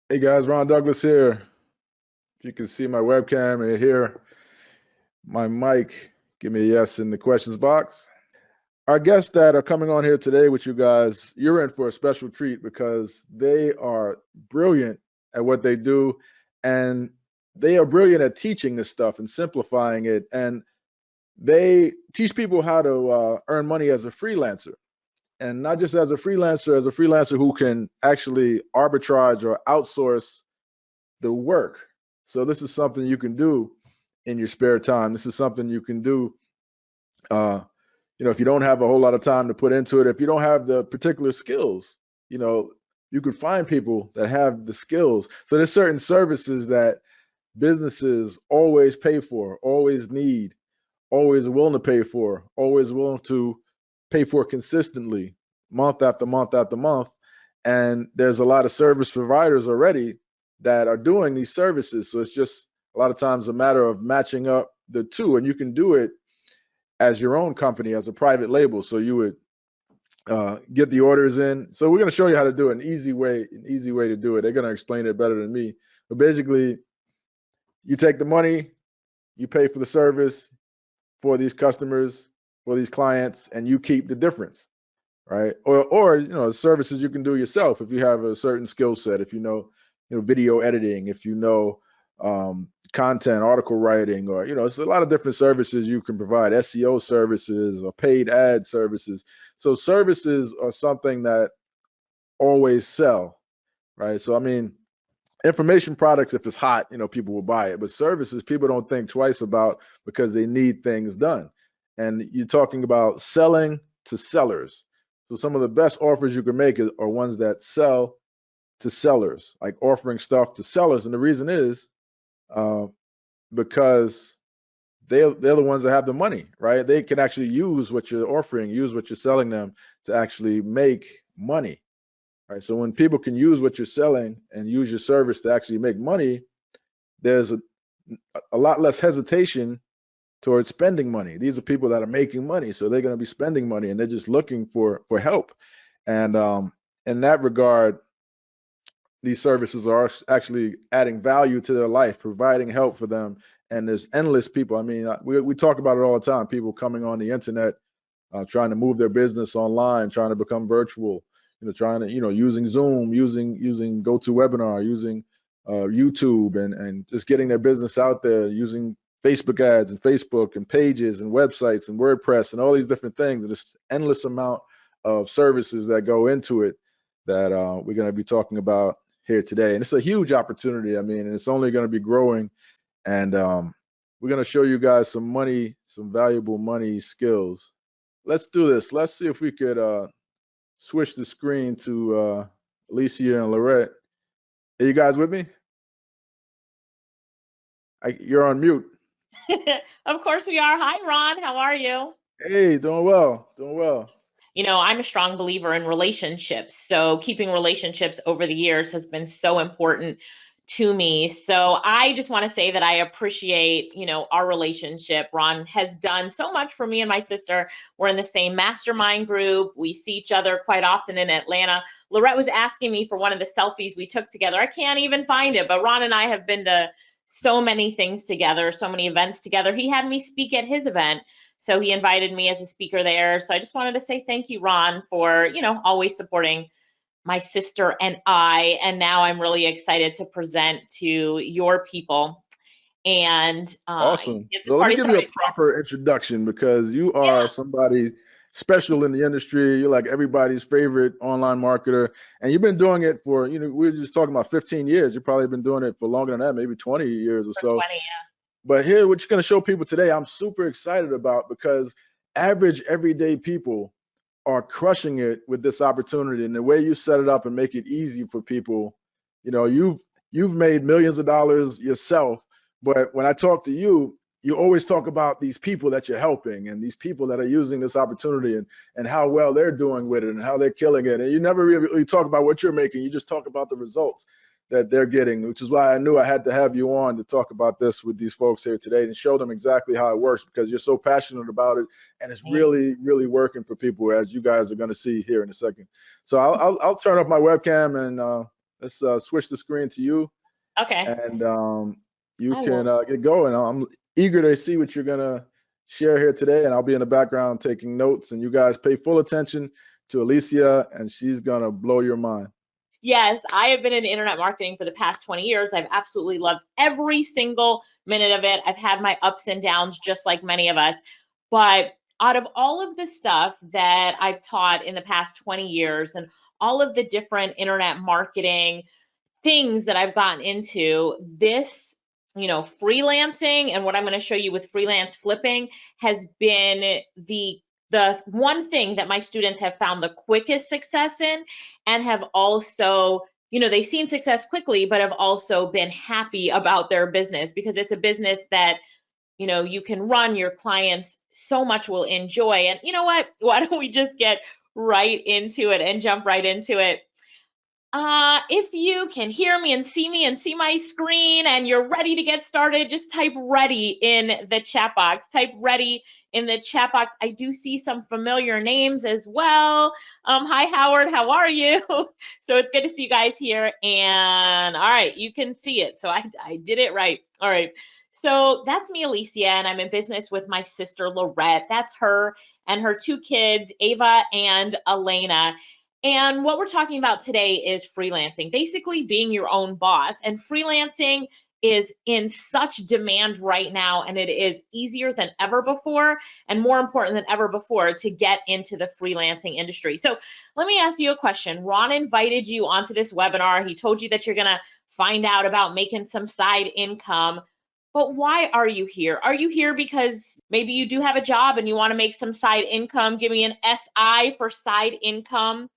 Hey guys, Ron Douglas here. If you can see my webcam and hear my mic, give me a yes in the questions box. Our guests that are coming on here today with you guys, you're in for a special treat because they are brilliant at what they do, and they are brilliant at teaching this stuff and simplifying it. And they teach people how to earn money as a freelancer, and not just as a freelancer who can actually arbitrage or outsource the work. So this is something you can do in your spare time. This is something you can do, uh, if you don't have a whole lot of time to put into it, if you don't have the particular skills, you know, you can find people that have the skills. So there's certain services that businesses always pay for, always need, always willing to pay for, always willing to pay for consistently, month after month after month. And there's a lot of service providers already that are doing these services. So it's just a lot of times a matter of matching up the two, and you can do it as your own company, as a private label. So you would get the orders in. So we're going to show you how to do it, an easy way to do it. They're going to explain it better than me. But basically, you take the money, you pay for the service for these customers, for these clients, and you keep the difference, right? Or services you can do yourself if you have a certain skill set. If video editing, if content, article writing, or it's a lot of different services you can provide, SEO services or paid ad services. So services are something that always sell, right? So I mean, information products, if it's hot, people will buy it. But services, people don't think twice about because they need things done. And you're talking about selling to sellers. So some of the best offers you can make are ones that sell to sellers, like offering stuff to sellers. And the reason is uh, because they're the ones that have the money, right? They can actually use what you're offering, use what you're selling them to actually make money. Right. So when people can use what you're selling and use your service to actually make money, there's a lot less hesitation towards spending money. These are people that are making money, so they're going to be spending money, and they're just looking for help. And in that regard, these services are actually adding value to their life, providing help for them. And there's endless people. I mean, we talk about it all the time. People coming on the internet, trying to move their business online, trying to become virtual, trying to, using Zoom, using GoToWebinar, using YouTube, and just getting their business out there, using Facebook ads and Facebook and pages and websites and WordPress and all these different things. And there's endless amount of services that go into it that we're going to be talking about here today. And it's a huge opportunity. I mean, and it's only going to be growing. And we're going to show you guys some valuable money skills. Let's do this. Let's see if we could switch the screen to Alicia and Lorette. Are you guys with me? You're on mute. Of course we are. Hi, Ron. How are you? Hey, doing well, doing well. I'm a strong believer in relationships. So keeping relationships over the years has been so important to me. So I just want to say that I appreciate, our relationship. Ron has done so much for me and my sister. We're in the same mastermind group. We see each other quite often in Atlanta. Lorette was asking me for one of the selfies we took together. I can't even find it, but Ron and I have been to so many things together, so many events together. He had me speak at his event. So he invited me as a speaker there. So I just wanted to say thank you, Ron, for, always supporting my sister and I. And now I'm really excited to present to your people and Awesome. get this Well, let me party give you a started. proper introduction because you are Yeah. somebody special in the industry. You're like everybody's favorite online marketer, and you've been doing it for, we were just talking about 15 years. You've probably been doing it for longer than that, maybe 20 years or For so. 20, But here, what you're going to show people today, I'm super excited about because average everyday people are crushing it with this opportunity, and the way you set it up and make it easy for people. You've made millions of dollars yourself, but when I talk to you, you always talk about these people that you're helping and these people that are using this opportunity, and how well they're doing with it and how they're killing it. And you never really talk about what you're making. You just talk about the results that they're getting, which is why I knew I had to have you on to talk about this with these folks here today and show them exactly how it works, because you're so passionate about it, and it's yeah. really, really working for people, as you guys are going to see here in a second. So I'll turn off my webcam, and let's switch the screen to you, Okay, and you I can will. get going. I'm eager to see what you're gonna share here today, and I'll be in the background taking notes. And you guys pay full attention to Alicia, and she's gonna blow your mind. Yes, I have been in internet marketing for the past 20 years. I've absolutely loved every single minute of it. I've had my ups and downs, just like many of us. But out of all of the stuff that I've taught in the past 20 years and all of the different internet marketing things that I've gotten into, this, freelancing and what I'm going to show you with freelance flipping has been the one thing that my students have found the quickest success in, and have also, they've seen success quickly, but have also been happy about their business, because it's a business that, you can run, your clients so much will enjoy. And you know what? Why don't we just get right into it and jump right into it? If you can hear me and see my screen and you're ready to get started, just type ready in the chat box. Type ready in the chat box. I do see some familiar names as well. Hi, Howard. How are you? So it's good to see you guys here. And all right, you can see it. So I did it right. All right. So that's me, Alicia, and I'm in business with my sister, Lorette. That's her and her two kids, Ava and Elena. And what we're talking about today is freelancing, basically being your own boss. And freelancing is in such demand right now, and it is easier than ever before and more important than ever before to get into the freelancing industry. So let me ask you a question. Ron invited you onto this webinar. He told you that you're going to find out about making some side income. But why are you here? Are you here because maybe you do have a job and you want to make some side income? Give me an SI for side income.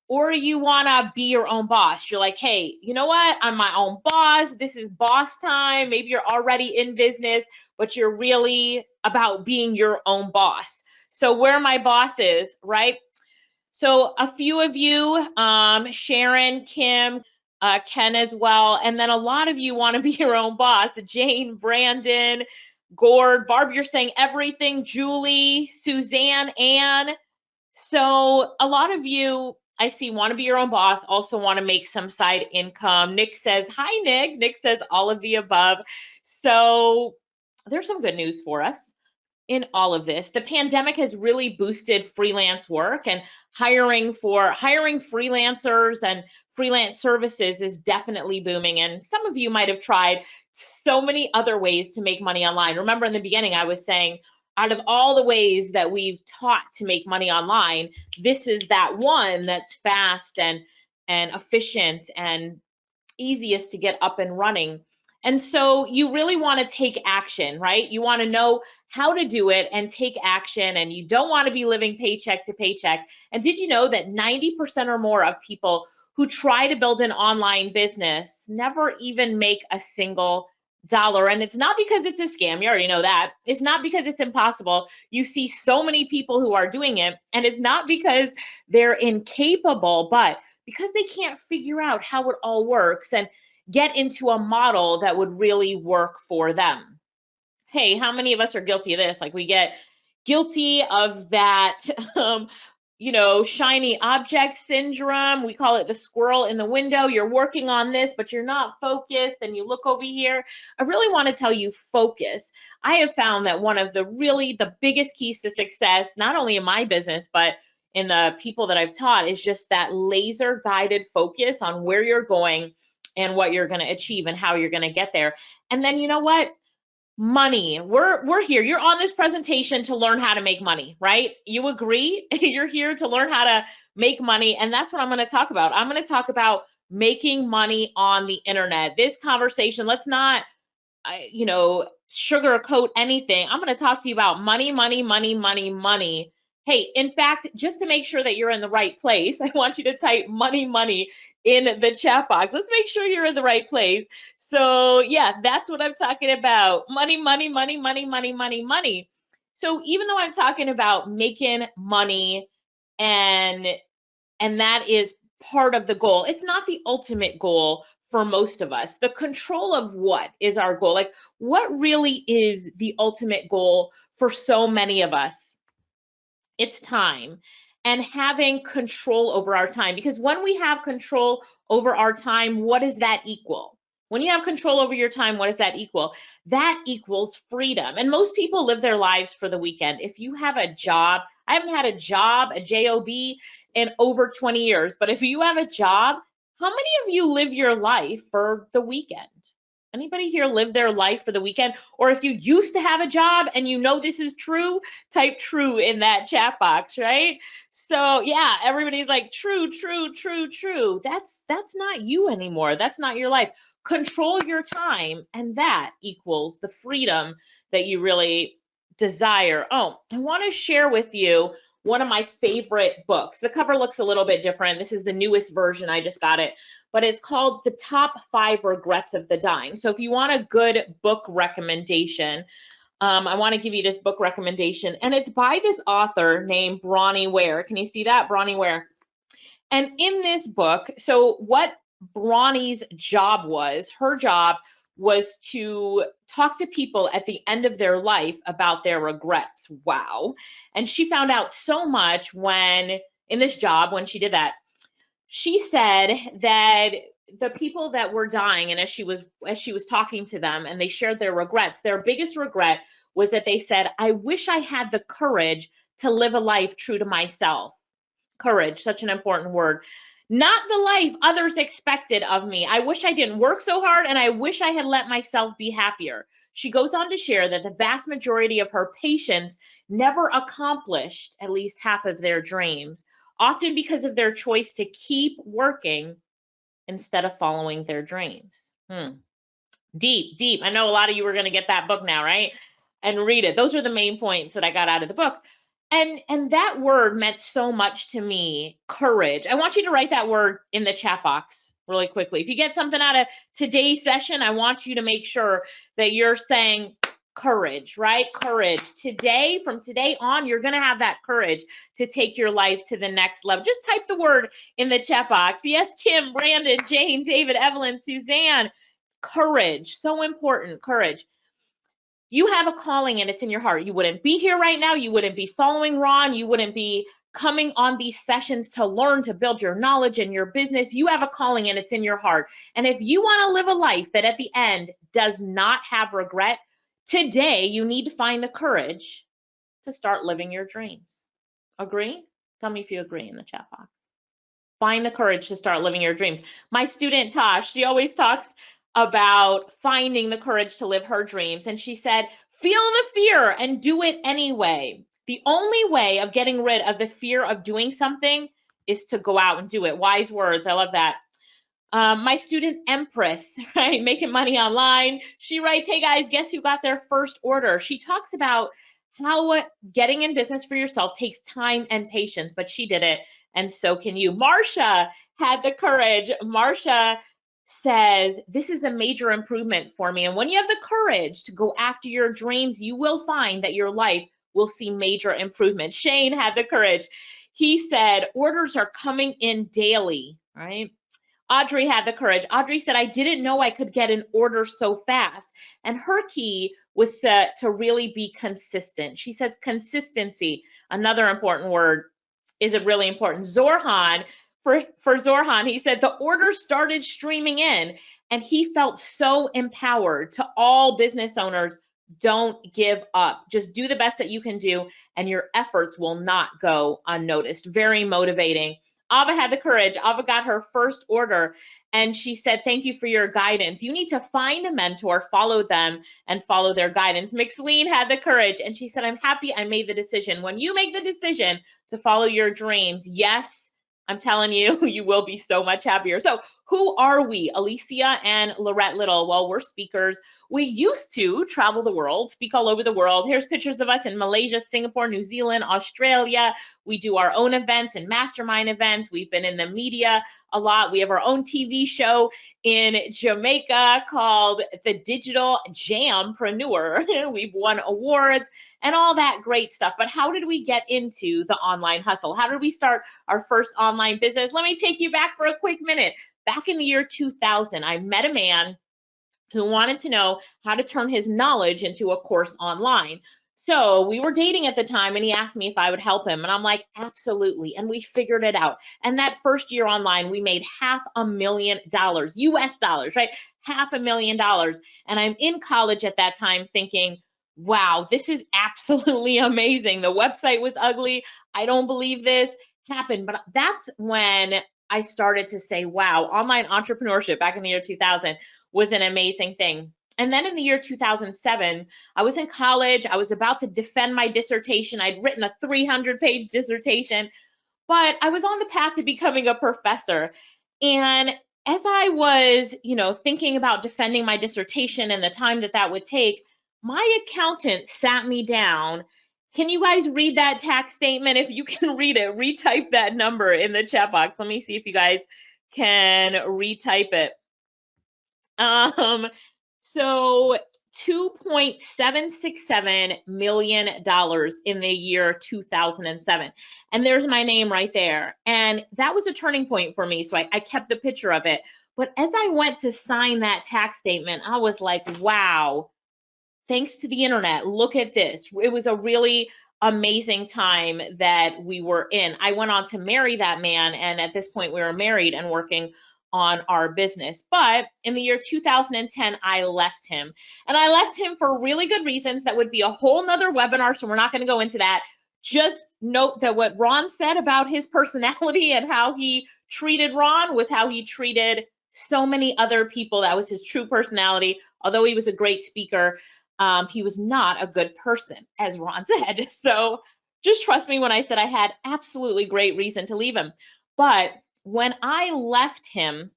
Or you want to be your own boss. You're like, hey, you know what? I'm my own boss. This is boss time. Maybe you're already in business, but you're really about being your own boss. So where are my bosses, right? So a few of you, Sharon, Kim, Ken as well. And then a lot of you want to be your own boss. Jane, Brandon, Gord, Barb, you're saying everything. Julie, Suzanne, Ann. So a lot of you, I see, want to be your own boss, also want to make some side income. Nick says, hi, Nick. Nick says all of the above. So there's some good news for us in all of this. The pandemic has really boosted freelance work, and hiring freelancers and freelance services is definitely booming. And some of you might have tried so many other ways to make money online. Remember in the beginning, I was saying, out of all the ways that we've taught to make money online, this is that one that's fast and efficient and easiest to get up and running. And so you really want to take action, right? You want to know how to do it and take action, and you don't want to be living paycheck to paycheck. And did you know that 90% or more of people who try to build an online business never even make a single dollar? And it's not because it's a scam. You already know that. It's not because it's impossible. You see so many people who are doing it, and it's not because they're incapable, but because they can't figure out how it all works and get into a model that would really work for them. Hey, how many of us are guilty of this? Like, we get guilty of that, shiny object syndrome. We call it the squirrel in the window. You're working on this, but you're not focused, and you look over here. I really want to tell you, focus. I have found that one of the biggest keys to success, not only in my business, but in the people that I've taught, is just that laser guided focus on where you're going and what you're going to achieve and how you're going to get there. And then, you know what? Money. We're here. You're on this presentation to learn how to make money, right? You agree? You're here to learn how to make money, and that's what I'm going to talk about. I'm going to talk about making money on the internet. This conversation, let's not sugarcoat anything. I'm going to talk to you about money, money, money, money, money. Hey, in fact, just to make sure that you're in the right place, I want you to type money, money in the chat box. Let's make sure you're in the right place. So yeah, that's what I'm talking about. Money, money, money, money, money, money, money. So even though I'm talking about making money and that is part of the goal, it's not the ultimate goal for most of us. The control of what is our goal? Like, what really is the ultimate goal for so many of us? It's time. and having control over our time. Because when we have control over our time, what does that equal? When you have control over your time, what does that equal? That equals freedom. And most people live their lives for the weekend. If you have a job, I haven't had a job, a job, in over 20 years, but if you have a job, how many of you live your life for the weekend? Anybody here live their life for the weekend? Or if you used to have a job and you know this is true, type true in that chat box, right? So yeah, everybody's like true, true, true, true. That's not you anymore. That's not your life. Control your time, and that equals the freedom that you really desire. Oh, I want to share with you one of my favorite books. The cover looks a little bit different. This is the newest version. I just got it, but it's called The Top 5 Regrets of the Dying. So if you want a good book recommendation, I want to give you this book recommendation, and it's by this author named Bronnie Ware. Can you see that? Bronnie Ware. And in this book, so what Bronnie's job was, her job was to talk to people at the end of their life about their regrets. Wow. And she found out so much when, in this job, when she did that. She said that the people that were dying, and as she was talking to them and they shared their regrets, their biggest regret was that they said, I wish I had the courage to live a life true to myself. Courage, such an important word. Not the life others expected of me. I wish I didn't work so hard, and I wish I had let myself be happier. She goes on to share that the vast majority of her patients never accomplished at least half of their dreams, often because of their choice to keep working instead of following their dreams. Deep, deep. I know a lot of you are going to get that book now, right? And read it. Those are the main points that I got out of the book. And that word meant so much to me, courage. I want you to write that word in the chat box really quickly. If you get something out of today's session, I want you to make sure that you're saying courage, right? Courage. Today, from today on, you're going to have that courage to take your life to the next level. Just type the word in the chat box. Yes, Kim, Brandon, Jane, David, Evelyn, Suzanne. Courage. So important. Courage. You have a calling and it's in your heart. You wouldn't be here right now. You wouldn't be following Ron. You wouldn't be coming on these sessions to learn, to build your knowledge and your business. You have a calling and it's in your heart. And if you want to live a life that at the end does not have regret, today you need to find the courage to start living your dreams. Agree? Tell me if you agree in the chat box. Find the courage to start living your dreams. My student Tosh, she always talks about finding the courage to live her dreams. And she said, feel the fear and do it anyway. The only way of getting rid of the fear of doing something is to go out and do it. Wise words. I love that. My student Empress, right, making money online. She writes, hey guys, guess who got their first order? She talks about how getting in business for yourself takes time and patience, but she did it, and so can you. Marsha had the courage. Marsha says, this is a major improvement for me. And when you have the courage to go after your dreams, you will find that your life will see major improvement. Shane had the courage. He said, orders are coming in daily, right? Audrey had the courage. Audrey said, I didn't know I could get an order so fast. And her key was to really be consistent. She says consistency, another important word, is it really important. Zorhan, for Zorhan, he said the orders started streaming in and he felt so empowered. To all business owners, don't give up. Just do the best that you can do and your efforts will not go unnoticed. Very motivating. Ava had the courage. Ava got her first order and she said, thank you for your guidance. You need to find a mentor, follow them, and follow their guidance. Mixline had the courage and she said, I'm happy I made the decision. When you make the decision to follow your dreams, yes, I'm telling you, you will be so much happier. So who are we? Alicia and Lyttle. Well, we're speakers. We used to travel the world, speak all over the world. Here's pictures of us in Malaysia, Singapore, New Zealand, Australia. We do our own events and mastermind events. We've been in the media a lot. We have our own TV show in Jamaica called The Digital Jampreneur. We've won awards and all that great stuff. But how did we get into the online hustle? How did we start our first online business? Let me take you back for a quick minute. Back in the year 2000, I met a man who wanted to know how to turn his knowledge into a course online. So we were dating at the time and he asked me if I would help him. And I'm like, absolutely. And we figured it out. And that first year online, we made $500,000 US dollars, right? $500,000. And I'm in college at that time thinking, wow, this is absolutely amazing. The website was ugly. I don't believe this happened. But that's when I started to say, wow, online entrepreneurship back in the year 2000 was an amazing thing. And then in the year 2007, I was in college. I was about to defend my dissertation. I'd written a 300-page dissertation, but I was on the path to becoming a professor. And as I was, thinking about defending my dissertation and the time that that would take, my accountant sat me down. Can you guys read that tax statement? If you can read it, retype that number in the chat box. Let me see if you guys can retype it. So $2.767 million in the year 2007. And there's my name right there. And that was a turning point for me. So I kept the picture of it. But as I went to sign that tax statement, I was like, wow, thanks to the internet, look at this. It was a really amazing time that we were in. I went on to marry that man. And at this point, we were married and working on our business. But in the year 2010, I left him. And I left him for really good reasons. That would be a whole nother webinar, so we're not going to go into that. Just note that what Ron said about his personality and how he treated Ron was how he treated so many other people. That was his true personality. Although he was a great speaker, he was not a good person, as Ron said. So just trust me when I said I had absolutely great reason to leave him. But when I left him,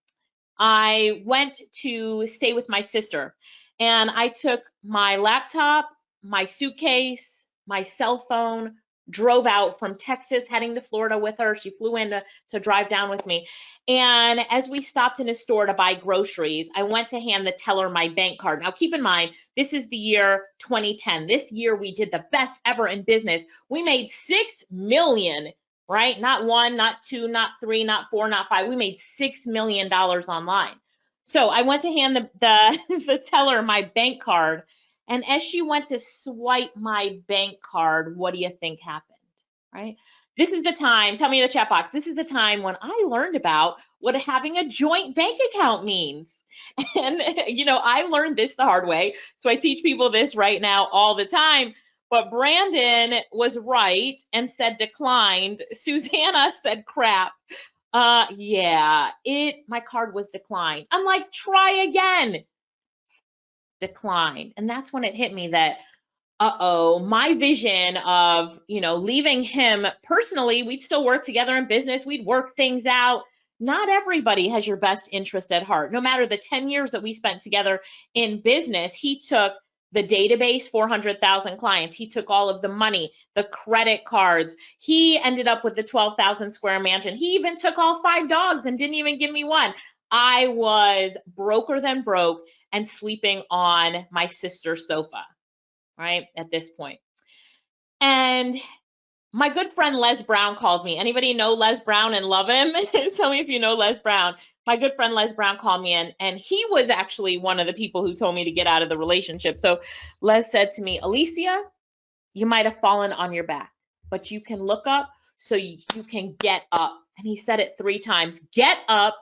I went to stay with my sister, and I took my laptop, my suitcase, my cell phone, drove out from Texas, heading to Florida with her. She flew in to drive down with me. And as we stopped in a store to buy groceries, I went to hand the teller my bank card. Now, keep in mind, this is the year 2010. This year, we did the best ever in business. We made $6 million, right? Not one, not two, not three, not four, not five. We made $6 million online. So I went to hand the teller my bank card. And as she went to swipe my bank card, what do you think happened, right? This is the time, tell me in the chat box, this is the time when I learned about what having a joint bank account means. And, I learned this the hard way. So I teach people this right now all the time. But Brandon was right and said declined. Susanna said crap. Yeah, my card was declined. I'm like, try again. Declined. And that's when it hit me that, my vision of, leaving him personally, we'd still work together in business. We'd work things out. Not everybody has your best interest at heart. No matter the 10 years that we spent together in business, he took the database, 400,000 clients. He took all of the money, the credit cards. He ended up with the 12,000 square mansion. He even took all 5 dogs and didn't even give me one. I was broker than broke and sleeping on my sister's sofa, right, at this point. And my good friend Les Brown called me. Anybody know Les Brown and love him? Tell me if you know Les Brown. My good friend Les Brown called me, and he was actually one of the people who told me to get out of the relationship. So Les said to me, Alicia, you might have fallen on your back, but you can look up so you can get up. And he said it 3 times, get up,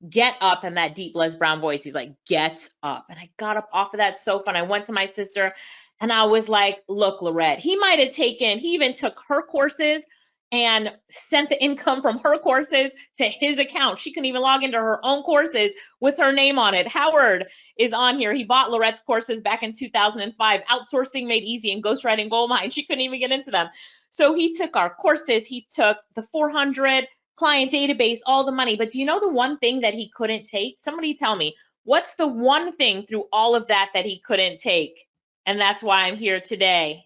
in that deep Les Brown voice. He's like, get up. And I got up off of that sofa and I went to my sister and I was like, look, Lorette, he even took her courses and sent the income from her courses to his account. She couldn't even log into her own courses with her name on it. Howard is on here. He bought Lorette's courses back in 2005, Outsourcing Made Easy and Ghostwriting Goldmine. She couldn't even get into them. So he took our courses. He took the 400 client database, all the money. But do you know the one thing that he couldn't take? Somebody tell me, what's the one thing through all of that that he couldn't take? And that's why I'm here today.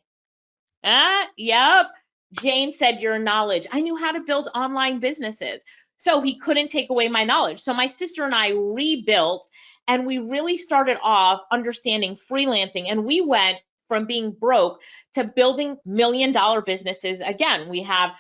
Yep. Jane said your knowledge. I knew how to build online businesses. So he couldn't take away my knowledge. So my sister and I rebuilt, and we really started off understanding freelancing. And we went from being broke to building $1 million businesses. Again, we have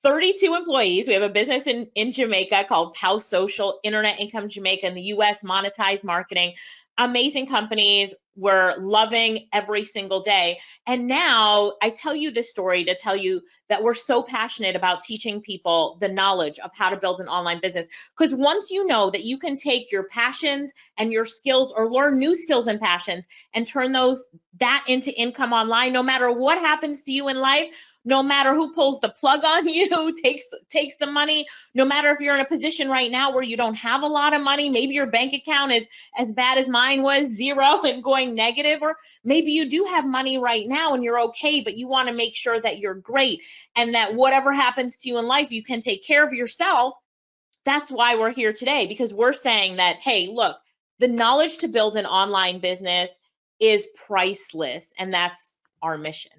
32 employees. We have a business in Jamaica called House Social, Internet Income Jamaica, in the US, monetized marketing. amazing companies. We're loving every single day. And now I tell you this story to tell you that we're so passionate about teaching people the knowledge of how to build an online business. Because once you know that you can take your passions and your skills, or learn new skills and passions, and turn that into income online, no matter what happens to you in life, no matter who pulls the plug on you, takes the money, no matter if you're in a position right now where you don't have a lot of money, maybe your bank account is as bad as mine was, zero and going negative, or maybe you do have money right now and you're okay, but you want to make sure that you're great and that whatever happens to you in life, you can take care of yourself. That's why we're here today, because we're saying that, hey, look, the knowledge to build an online business is priceless, and that's our mission.